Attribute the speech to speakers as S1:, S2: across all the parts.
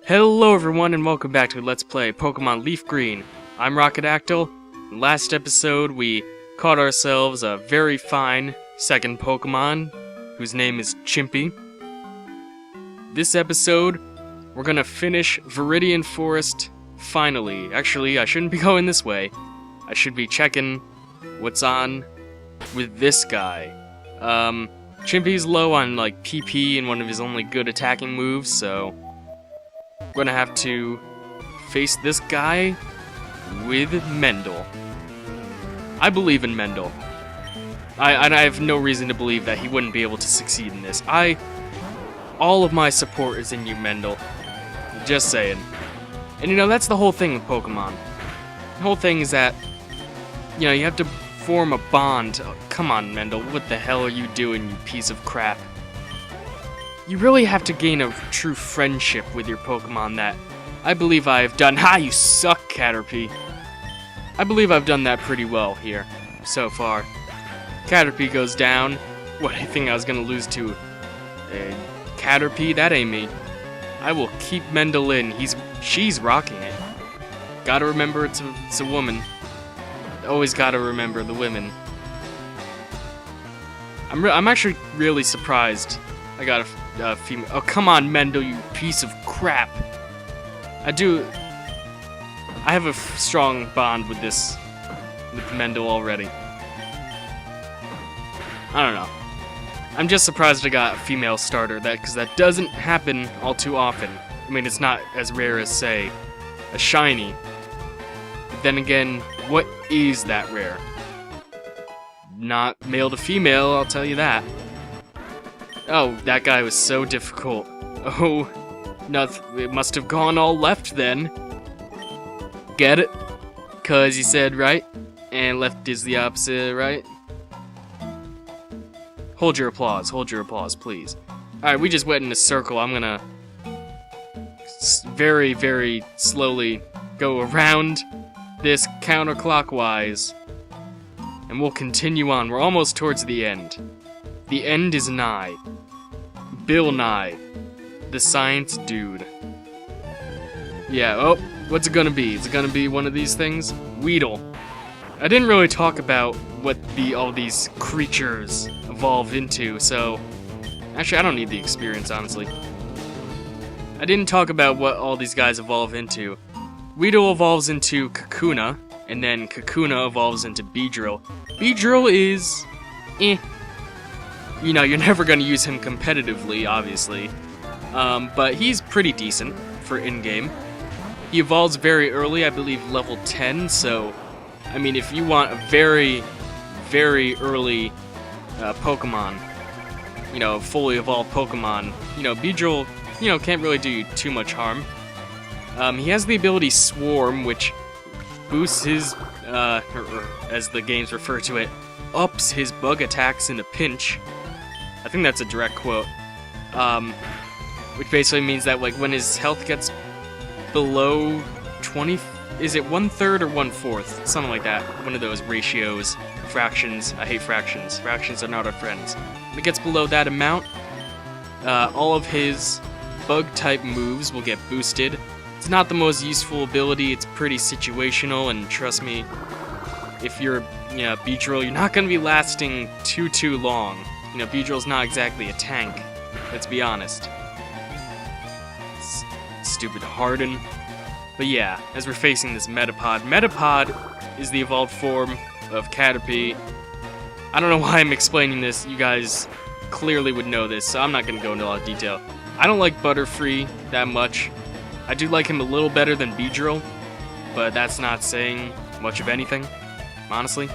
S1: Hello everyone and welcome back to Let's Play Pokemon LeafGreen. I'm Rocketactyl. In last episode we caught ourselves a very fine second Pokemon whose name is Chimpy. This episode we're gonna finish Viridian Forest finally. Actually, I shouldn't be going this way. I should be checking what's on with this guy. Chimpy's low on like PP and one of his only good attacking moves, so we're gonna have to face this guy with Mendel. I believe in Mendel. I have no reason to believe that he wouldn't be able to succeed in this. All of my support is in you, Mendel. Just saying. And you know, that's the whole thing with Pokemon. The whole thing is that, you know, you have to form a bond. Oh, come on, Mendel, what the hell are you doing, you piece of crap? You really have to gain a true friendship with your Pokemon that I believe I've done. Ha, you suck, Caterpie. I believe I've done that pretty well here so far. Caterpie goes down. What, I think I was gonna lose to Caterpie? That ain't me. I will keep Mendel in. She's rocking it. Gotta remember it's a woman. Always gotta remember the women. I'm actually really surprised I got a female. Oh, come on, Mendel, you piece of crap. I have a strong bond with Mendel already. I don't know. I'm just surprised I got a female starter, because that doesn't happen all too often. I mean, it's not as rare as, say, a shiny. But then again, what is that rare? Not male to female, I'll tell you that. Oh, that guy was so difficult. Oh, it must have gone all left then. Get it? 'Cause he said right, and left is the opposite, right? Hold your applause, please. Alright, we just went in a circle. I'm gonna very, very slowly go around this counterclockwise. And we'll continue on. We're almost towards the end. The end is nigh. Bill Nye, the science dude. Yeah, oh, what's it gonna be? Is it gonna be one of these things? Weedle. I didn't really talk about what all these creatures evolve into, so actually I don't need the experience, honestly. I didn't talk about what all these guys evolve into. Weedle evolves into Kakuna, and then Kakuna evolves into Beedrill. Beedrill is you know, you're never going to use him competitively, obviously, but he's pretty decent for in-game. He evolves very early, I believe level 10, so, I mean, if you want a very, very early Pokemon, you know, fully evolved Pokemon, you know, Beedrill, you know, can't really do you too much harm. He has the ability Swarm, which boosts his, or as the games refer to it, ups his bug attacks in a pinch. I think that's a direct quote. Which basically means that, like, when his health gets below 20, is it 1/3 or 1/4? Something like that. One of those ratios, fractions. I hate fractions. Fractions are not our friends. When it gets below that amount, all of his bug-type moves will get boosted. It's not the most useful ability. It's pretty situational, and trust me, if you're, you know, Beedrill, you're not going to be lasting too long. You know, Beedrill's not exactly a tank, let's be honest. Stupid Harden. But yeah, as we're facing this Metapod. Metapod is the evolved form of Caterpie. I don't know why I'm explaining this. You guys clearly would know this, so I'm not going to go into a lot of detail. I don't like Butterfree that much. I do like him a little better than Beedrill, but that's not saying much of anything, honestly.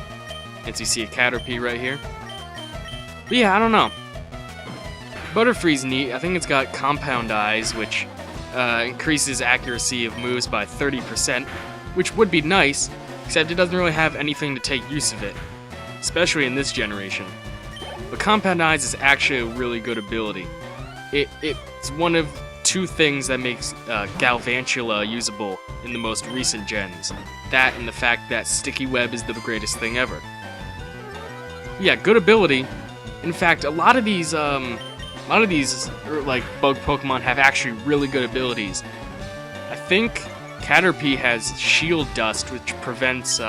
S1: As you see a Caterpie right here. But yeah, I don't know. Butterfree's neat. I think it's got Compound Eyes, which increases accuracy of moves by 30%, which would be nice, except it doesn't really have anything to take use of it, especially in this generation. But Compound Eyes is actually a really good ability. It's one of two things that makes Galvantula usable in the most recent gens. That and the fact that Sticky Web is the greatest thing ever. Yeah, good ability. In fact, a lot of these like bug Pokemon have actually really good abilities. I think Caterpie has Shield Dust, which prevents,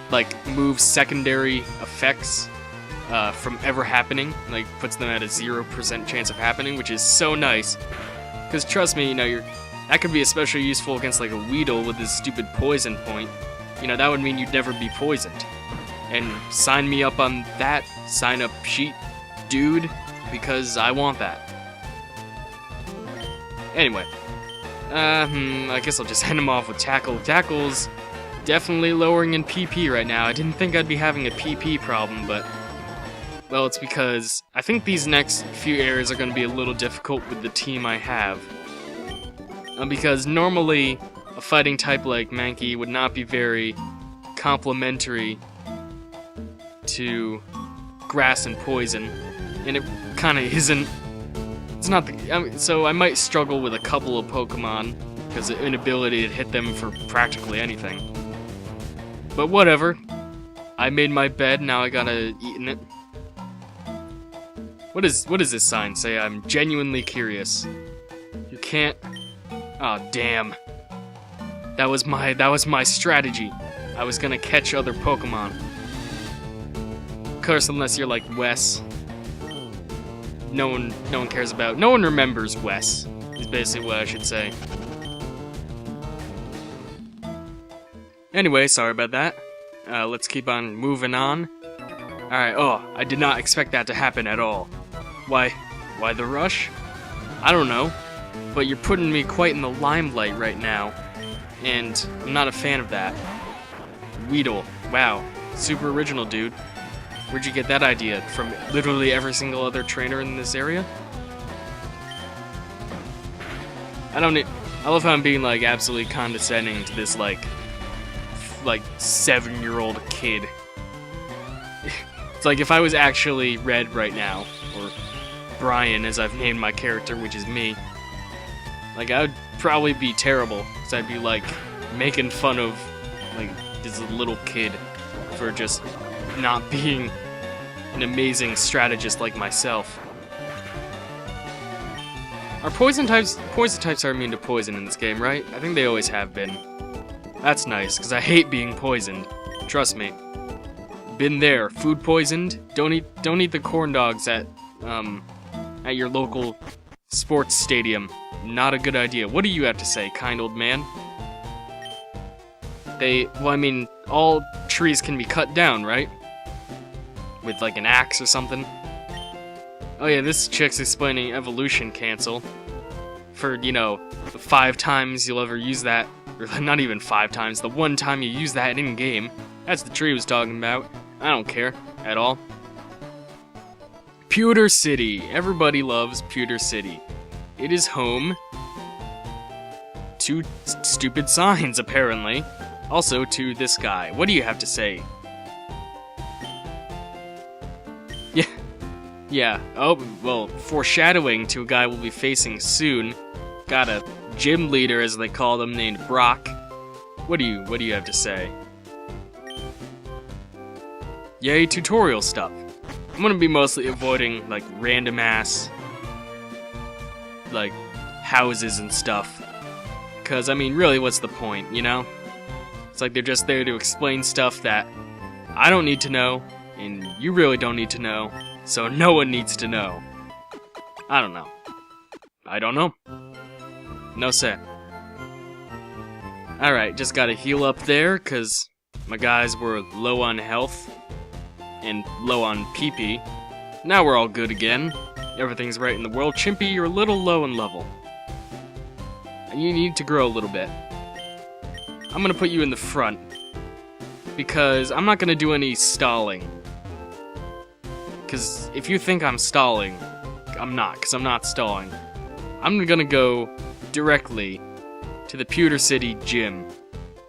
S1: like, moves secondary effects from ever happening. Like, puts them at a 0% chance of happening, which is so nice. Because trust me, you know, that could be especially useful against, like, a Weedle with his stupid poison point. You know, that would mean you'd never be poisoned. And sign me up on that sign-up sheet, dude, because I want that. Anyway, I guess I'll just end him off with Tackle. Tackle's definitely lowering in PP right now. I didn't think I'd be having a PP problem, but, well, it's because I think these next few areas are going to be a little difficult with the team I have. Because normally, a fighting type like Mankey would not be very complementary to Grass and Poison, and it kind of isn't. It's not the. So I might struggle with a couple of Pokemon because of inability to hit them for practically anything. But whatever. I made my bed. Now I gotta eat in it. What does this sign say? I'm genuinely curious. You can't. Oh damn. That was my strategy. I was gonna catch other Pokemon. Of course, unless you're like Wes. No one cares about. No one remembers Wes. Is basically what I should say. Anyway, sorry about that. Let's keep on moving on. Alright, oh, I did not expect that to happen at all. Why the rush? I don't know. But you're putting me quite in the limelight right now. And I'm not a fan of that. Weedle. Wow. Super original, dude. Where'd you get that idea? From literally every single other trainer in this area? I love how I'm being, like, absolutely condescending to this, like 7-year-old kid. It's like if I was actually Red right now, or Brian, as I've named my character, which is me, like, I would probably be terrible, because I'd be, like, making fun of, like, this little kid for just not being an amazing strategist like myself. Are poison types are immune to poison in this game, right? I think they always have been. That's nice, because I hate being poisoned. Trust me. Been there. Food poisoned. Don't eat the corn dogs at your local sports stadium. Not a good idea. What do you have to say, kind old man? Well, I mean, all trees can be cut down, right? With, like, an axe or something. Oh yeah, this chick's explaining evolution cancel. For, you know, the 5 times you'll ever use that. Or not even 5 times, the 1 time you use that in-game. That's the tree he was talking about. I don't care, at all. Pewter City. Everybody loves Pewter City. It is home to stupid signs, apparently. Also to this guy. What do you have to say? Yeah. Oh, well, foreshadowing to a guy we'll be facing soon. Got a gym leader, as they call them, named Brock. What do you have to say? Yay, tutorial stuff. I'm gonna be mostly avoiding, like, random ass, like, houses and stuff. Cause, I mean, really, what's the point, you know? It's like they're just there to explain stuff that I don't need to know, and you really don't need to know, so no one needs to know. I don't know. I don't know. No say. Alright, just gotta heal up there, cause my guys were low on health and low on PP. Now we're all good again. Everything's right in the world. Chimpy, you're a little low in level. And you need to grow a little bit. I'm gonna put you in the front, because I'm not gonna do any stalling. Because if you think I'm stalling, I'm not, because I'm not stalling. I'm gonna go directly to the Pewter City gym.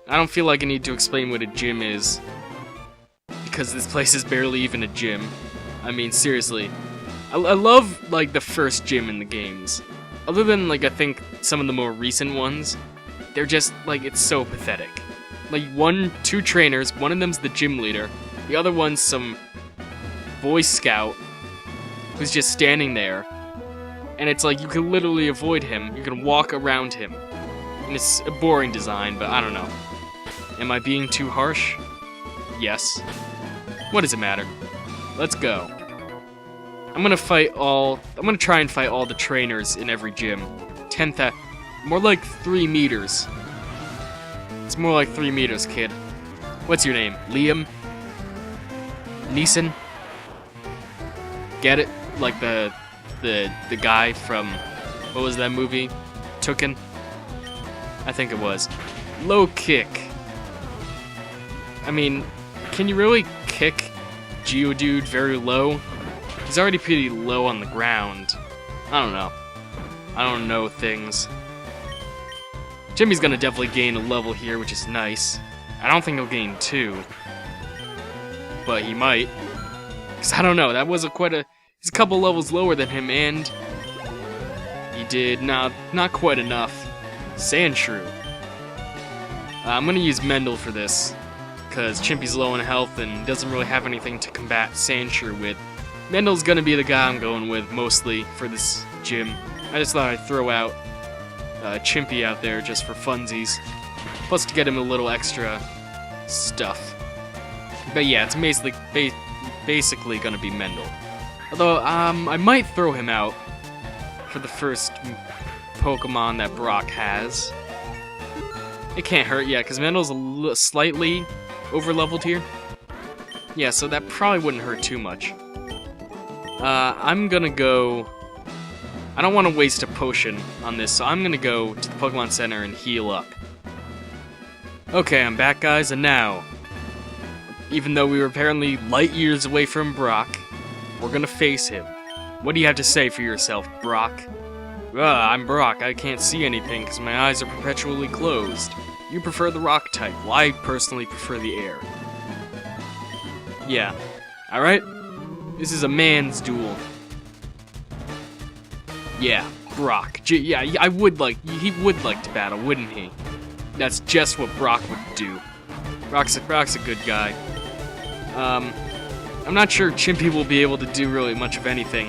S1: I don't feel like I need to explain what a gym is, because this place is barely even a gym. I mean, seriously. I love, like, the first gym in the games. Other than, like, I think some of the more recent ones, they're just, like, it's so pathetic. Like, 2 trainers, one of them's the gym leader, the other one's some Boy Scout who's just standing there And it's like you can literally avoid him. You can walk around him. And it's a boring design, but I don't know. Am I being too harsh? Yes. What does it matter? Let's go. I'm gonna try and fight all the trainers in every gym. 10,000. More like 3 meters. It's more like 3 meters, kid. What's your name? Liam? Neeson? Get it? Like the guy from, what was that movie? Tooken? I think it was. Low kick. I mean, can you really kick Geodude very low? He's already pretty low on the ground. I don't know. I don't know things. Jimmy's gonna definitely gain a level here, which is nice. I don't think he'll gain 2. But he might. Because I don't know, that was he's a couple levels lower than him, and he did not quite enough. Sandshrew. I'm gonna use Mendel for this, because Chimpy's low in health and doesn't really have anything to combat Sandshrew with. Mendel's gonna be the guy I'm going with, mostly, for this gym. I just thought I'd throw out Chimpy out there just for funsies. Plus to get him a little extra stuff. But yeah, it's basically gonna be Mendel. Although, I might throw him out for the first Pokemon that Brock has. It can't hurt, yeah, because Mendel's slightly over-leveled here. Yeah, so that probably wouldn't hurt too much. I'm gonna go... I don't want to waste a potion on this, so I'm gonna go to the Pokemon Center and heal up. Okay, I'm back, guys, and now, even though we were apparently light years away from Brock, we're gonna face him. What do you have to say for yourself, Brock? I'm Brock. I can't see anything because my eyes are perpetually closed. You prefer the rock type. Well, I personally prefer the air. Yeah. Alright? This is a man's duel. Yeah, Brock. Yeah, he would like to battle, wouldn't he? That's just what Brock would do. Brock's a good guy. I'm not sure Chimpy will be able to do really much of anything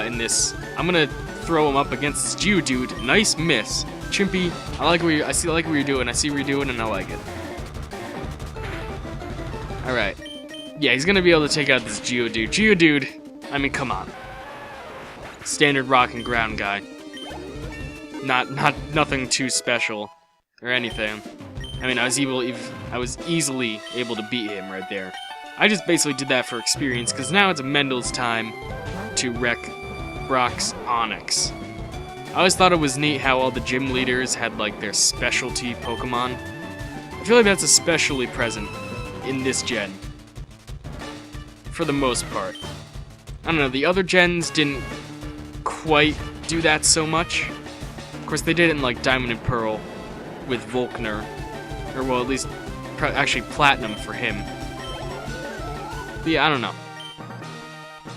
S1: in this. I'm gonna throw him up against this Geodude. Nice miss. Chimpy, I like what you're doing. I see what you're doing, and I like it. Alright. Yeah, he's gonna be able to take out this Geodude. Geodude, I mean, come on. Standard rock and ground guy. Nothing too special or anything. I mean, I was easily able to beat him right there. I just basically did that for experience, because now it's Mendel's time to wreck Brock's Onix. I always thought it was neat how all the gym leaders had, like, their specialty Pokemon. I feel like that's especially present in this gen. For the most part. I don't know, the other gens didn't quite do that so much. Of course, they did it in, like, Diamond and Pearl with Volkner. Or, well, at least, actually Platinum for him. But yeah, I don't know.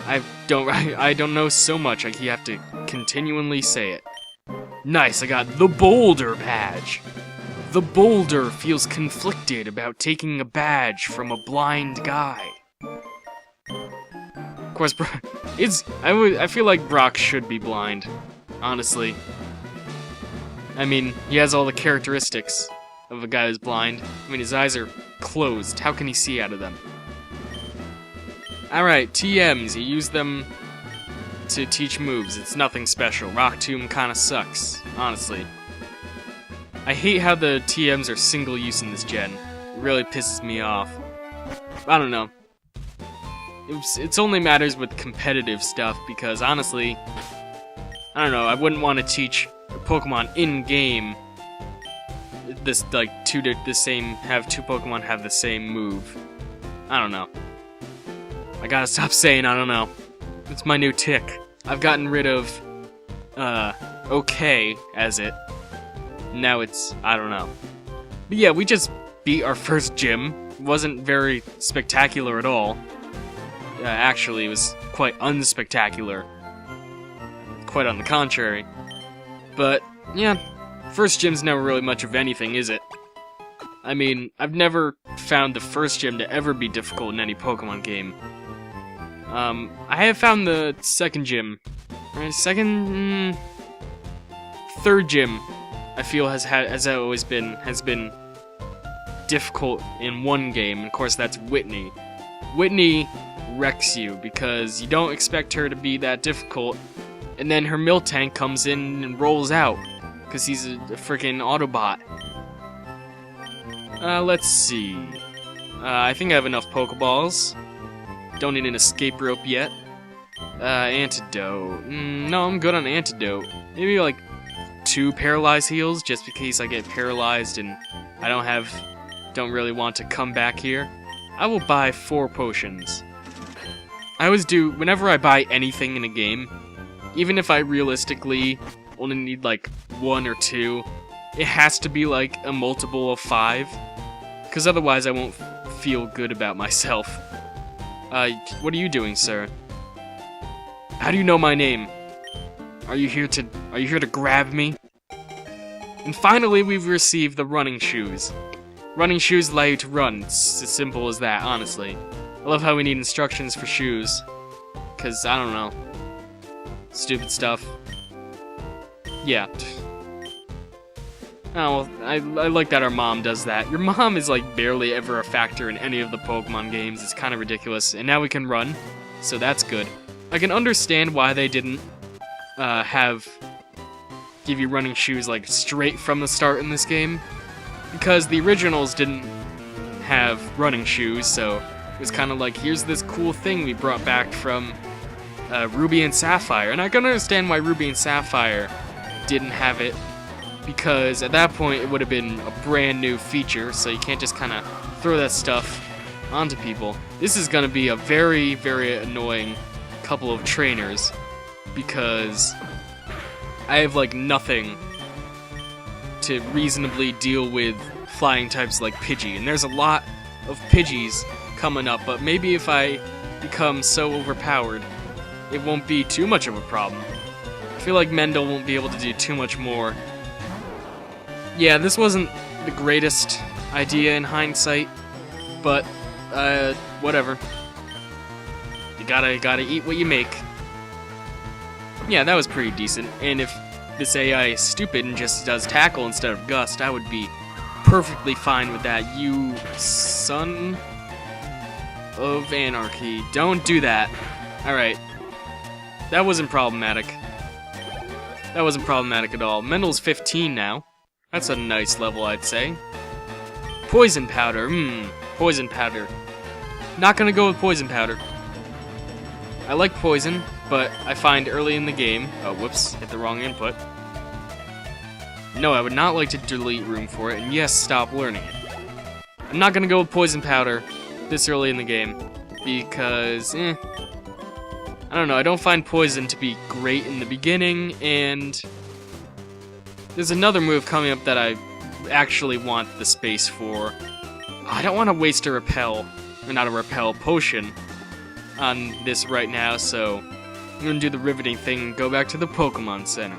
S1: I don't know so much, you have to continually say it. Nice, I got the Boulder badge. The Boulder feels conflicted about taking a badge from a blind guy. Of course, I feel like Brock should be blind, honestly. I mean, he has all the characteristics of a guy who's blind. I mean, his eyes are closed. How can he see out of them? Alright, TMs. You use them to teach moves. It's nothing special. Rock Tomb kinda sucks, honestly. I hate how the TMs are single use in this gen. It really pisses me off. I don't know. It only matters with competitive stuff, because honestly, I don't know, I wouldn't want to teach a Pokemon in-game this, like, have two Pokemon have the same move. I don't know. I gotta stop saying I don't know. It's my new tick. I've gotten rid of, okay as it. Now it's, I don't know. But yeah, we just beat our first gym. It wasn't very spectacular at all. Actually, it was quite unspectacular. Quite on the contrary. But, yeah, first gym's never really much of anything, is it? I mean, I've never found the first gym to ever be difficult in any Pokemon game. I have found the second gym Alright, second... third gym, I feel has been difficult in one game, and of course that's Whitney. Whitney wrecks you because you don't expect her to be that difficult, and then her Miltank comes in and rolls out because he's a freaking Autobot. Let's see. I think I have enough Pokeballs. Don't need an escape rope yet. Antidote. No, I'm good on antidote. Maybe like 2 paralyzed heals, just in case I get paralyzed and I don't really want to come back here. I will buy 4 potions. I always do, whenever I buy anything in a game, even if I realistically only need like 1 or 2, it has to be like a multiple of 5, because otherwise I won't feel good about myself. What are you doing, sir? How do you know my name? Are you here to grab me? And finally, we've received the running shoes. Running shoes allow you to run. It's as simple as that, honestly. I love how we need instructions for shoes. Cause, I don't know. Stupid stuff. Yeah. Oh, well, I like that our mom does that. Your mom is like barely ever a factor in any of the Pokemon games. It's kind of ridiculous. And now we can run, so that's good. I can understand why they didn't give you running shoes like straight from the start in this game, because the originals didn't have running shoes, so it was kind of like, here's this cool thing we brought back from Ruby and Sapphire. And I can understand why Ruby and Sapphire didn't have it, because at that point it would have been a brand new feature, so you can't just kind of throw that stuff onto people. This is going to be a very, very annoying couple of trainers, because I have like nothing to reasonably deal with flying types like Pidgey, and there's a lot of Pidgeys coming up, but maybe if I become so overpowered, it won't be too much of a problem. I feel like Mendel won't be able to do too much more. Yeah, this wasn't the greatest idea in hindsight, but whatever. You gotta eat what you make. Yeah, that was pretty decent, and if this AI is stupid and just does tackle instead of gust, I would be perfectly fine with that. You son of anarchy. Don't do that. Alright. That wasn't problematic. That wasn't problematic at all. Mendel's 15 now. That's a nice level, I'd say. Poison powder. Poison powder. Not gonna go with poison powder. I like poison, but I find early in the game... Oh, whoops. Hit the wrong input. No, I would not like to delete room for it, and yes, stop learning it. I'm not gonna go with poison powder this early in the game, because, I don't know, I don't find poison to be great in the beginning, and there's another move coming up that I actually want the space for. I don't want to waste a repel, or not a repel, potion on this right now, so I'm gonna do the riveting thing and go back to the Pokemon Center.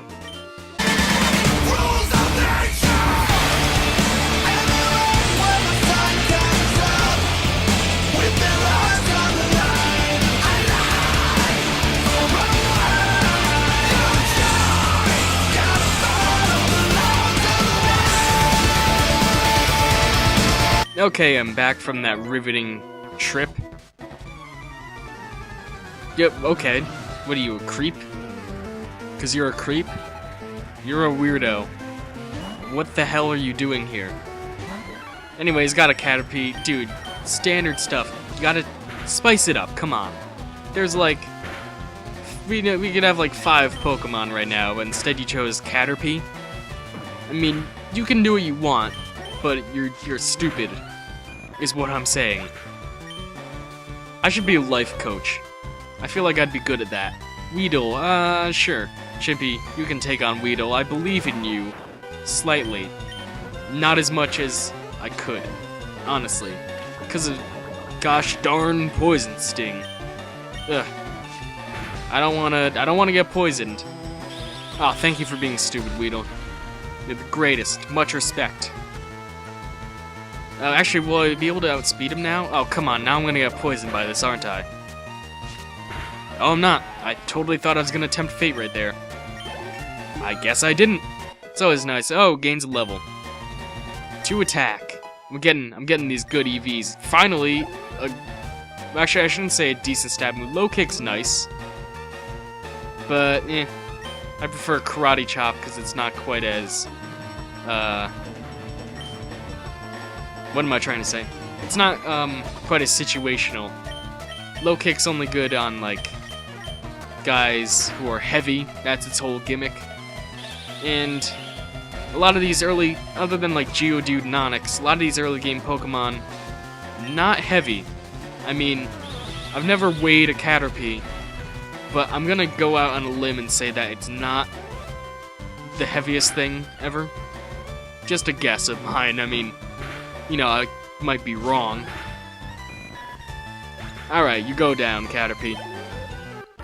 S1: Okay, I'm back from that riveting trip. Yep, okay. What are you, a creep? 'Cause you're a creep? You're a weirdo. What the hell are you doing here? Anyways, got a Caterpie. Dude, standard stuff. You gotta spice it up, come on. There's like... We could have like 5 Pokemon right now, but instead you chose Caterpie. I mean, you can do what you want, but you're stupid, is what I'm saying. I should be a life coach. I feel like I'd be good at that. Weedle, sure. Chimpy, you can take on Weedle. I believe in you. Slightly. Not as much as I could, honestly. Because of gosh darn poison sting. Ugh. I don't wanna get poisoned. Oh, thank you for being stupid, Weedle. You're the greatest. Much respect. Actually, will I be able to outspeed him now? Oh, come on. Now I'm gonna get poisoned by this, aren't I? Oh, I'm not. I totally thought I was gonna tempt fate right there. I guess I didn't. It's always nice. Oh, gains a level. 2 attack. I'm getting these good EVs. Finally, actually I shouldn't say a decent stab move. Low kick's nice, but I prefer karate chop because it's not quite as what am I trying to say? It's not quite as situational. Low kick's only good on like guys who are heavy. That's its whole gimmick. And a lot of these early, other than like Geodude and Onix, a lot of these early game Pokemon, not heavy. I mean, I've never weighed a Caterpie, but I'm gonna go out on a limb and say that it's not the heaviest thing ever. Just a guess of mine. I mean, you know, I might be wrong. Alright, you go down, Caterpie.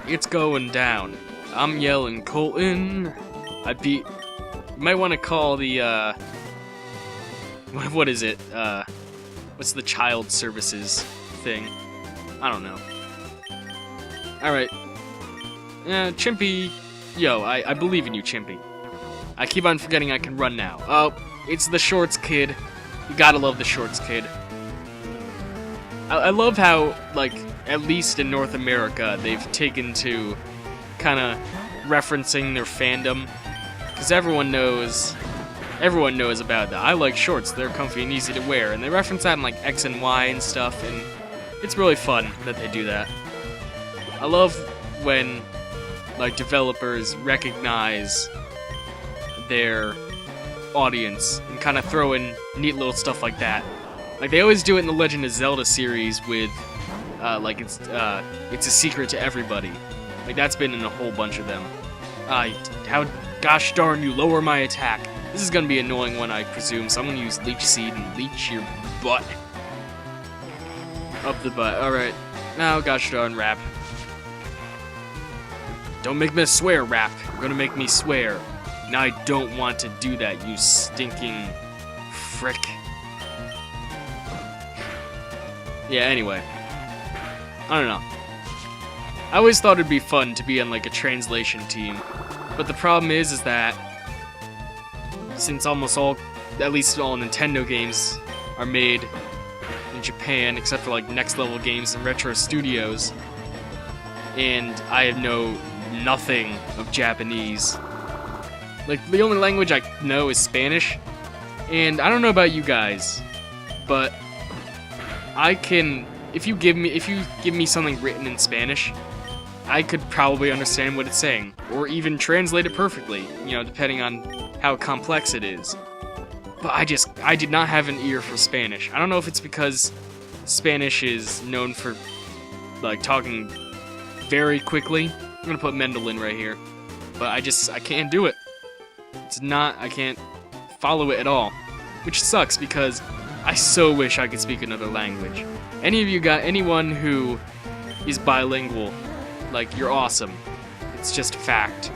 S1: It's going down. I'm yelling, Colton. You might want to call the, what is it? What's the child services thing? I don't know. Alright. Chimpy. Yo, I believe in you, Chimpy. I keep on forgetting I can run now. Oh, it's the Shorts kid. You gotta love the Shorts kid. I love how, like, at least in North America, they've taken to kind of referencing their fandom. Because everyone knows about that. I like shorts, they're comfy and easy to wear. And they reference that in, like, X and Y and stuff, and it's really fun that they do that. I love when, like, developers recognize their audience and kind of throw in neat little stuff like that. Like, they always do it in the Legend of Zelda series with, like, it's a secret to everybody. Like, that's been in a whole bunch of them. How gosh darn you lower my attack. This is gonna be an annoying one, I presume, so I'm gonna use Leech Seed and leech your butt. Up the butt, alright. Now, gosh darn, Rap. Don't make me swear, Rap. You're gonna make me swear. Now I don't want to do that, you stinking frick. Yeah, anyway. I don't know. I always thought it'd be fun to be on, like, a translation team. But the problem is that since almost all, at least all Nintendo games are made in Japan, except for, like, Next Level Games and Retro Studios, and I know nothing of Japanese. Like, the only language I know is Spanish, and I don't know about you guys, but I can, if you give me something written in Spanish, I could probably understand what it's saying, or even translate it perfectly, you know, depending on how complex it is. But I did not have an ear for Spanish. I don't know if it's because Spanish is known for, like, talking very quickly. I'm gonna put Mendelin right here. But I can't do it. I can't follow it at all. Which sucks, because I so wish I could speak another language. Any of you got anyone who is bilingual? Like, you're awesome. It's just a fact.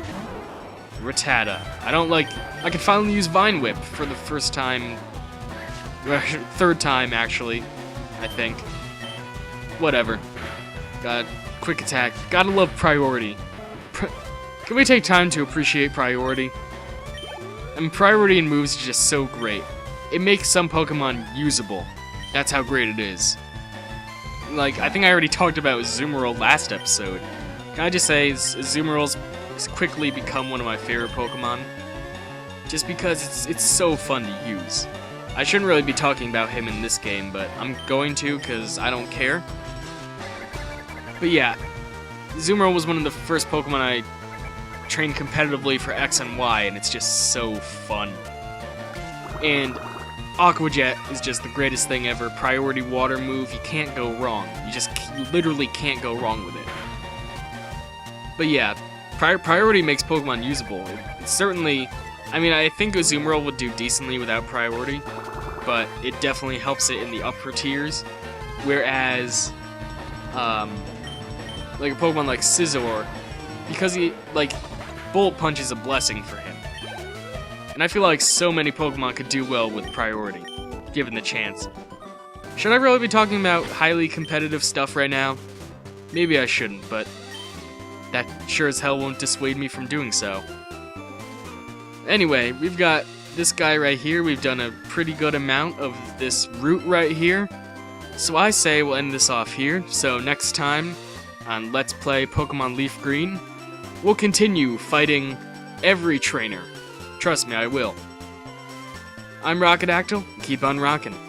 S1: Rattata. I can finally use Vine Whip for the first time. Third time, actually. I think. Whatever. Got quick attack. Gotta love priority. Can we take time to appreciate priority? I mean, priority in moves is just so great. It makes some Pokemon usable. That's how great it is. Like, I think I already talked about Azumarill last episode. Can I just say, Azumarill's quickly become one of my favorite Pokemon. Just because it's so fun to use. I shouldn't really be talking about him in this game, but I'm going to because I don't care. But yeah, Azumarill was one of the first Pokemon I trained competitively for X and Y, and it's just so fun. And Aqua Jet is just the greatest thing ever. Priority water move, you can't go wrong. You literally can't go wrong with it. But yeah, priority makes Pokemon usable. It's certainly, I mean, I think Azumarill would do decently without priority, but it definitely helps it in the upper tiers. Whereas, like a Pokemon like Scizor, because Bullet Punch is a blessing for him. And I feel like so many Pokemon could do well with priority, given the chance. Should I really be talking about highly competitive stuff right now? Maybe I shouldn't, but that sure as hell won't dissuade me from doing so. Anyway, we've got this guy right here. We've done a pretty good amount of this route right here. So I say we'll end this off here. So next time on Let's Play Pokemon Leaf Green, we'll continue fighting every trainer. Trust me, I will. I'm Rocketactyl. Keep on rockin'.